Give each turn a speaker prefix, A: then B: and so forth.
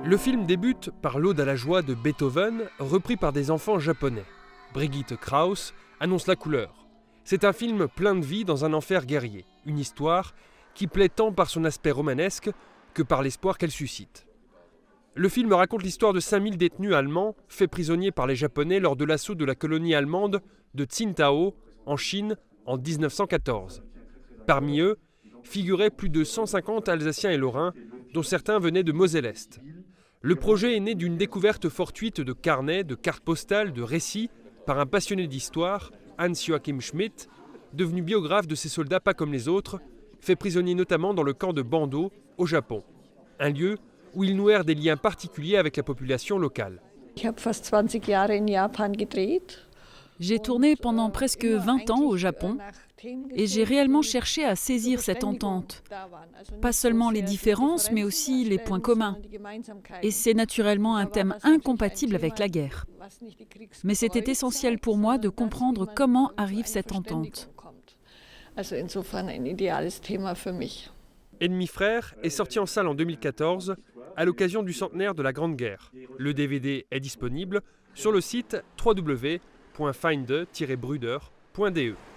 A: Le film débute par l'Aude à la joie de Beethoven, repris par des enfants japonais. Brigitte Krauss annonce la couleur. C'est un film plein de vie dans un enfer guerrier, une histoire qui plaît tant par son aspect romanesque que par l'espoir qu'elle suscite. Le film raconte l'histoire de 5000 détenus allemands faits prisonniers par les Japonais lors de l'assaut de la colonie allemande de Tsingtao en Chine en 1914. Parmi eux figuraient plus de 150 Alsaciens et Lorrains, dont certains venaient de Moselle-Est. Le projet est né d'une découverte fortuite de carnets, de cartes postales, de récits par un passionné d'histoire, Hans-Joachim Schmidt, devenu biographe de ces soldats pas comme les autres, fait prisonnier notamment dans le camp de Bando, au Japon. Un lieu où ils nouèrent des liens particuliers avec la population locale.
B: J'ai tourné pendant presque 20 ans au Japon et j'ai réellement cherché à saisir cette entente. Pas seulement les différences, mais aussi les points communs. Et c'est naturellement un thème incompatible avec la guerre. Mais c'était essentiel pour moi de comprendre comment arrive cette entente.
A: Ennemis frères est sorti en salle en 2014 à l'occasion du centenaire de la Grande Guerre. Le DVD est disponible sur le site www.finde-bruder.de.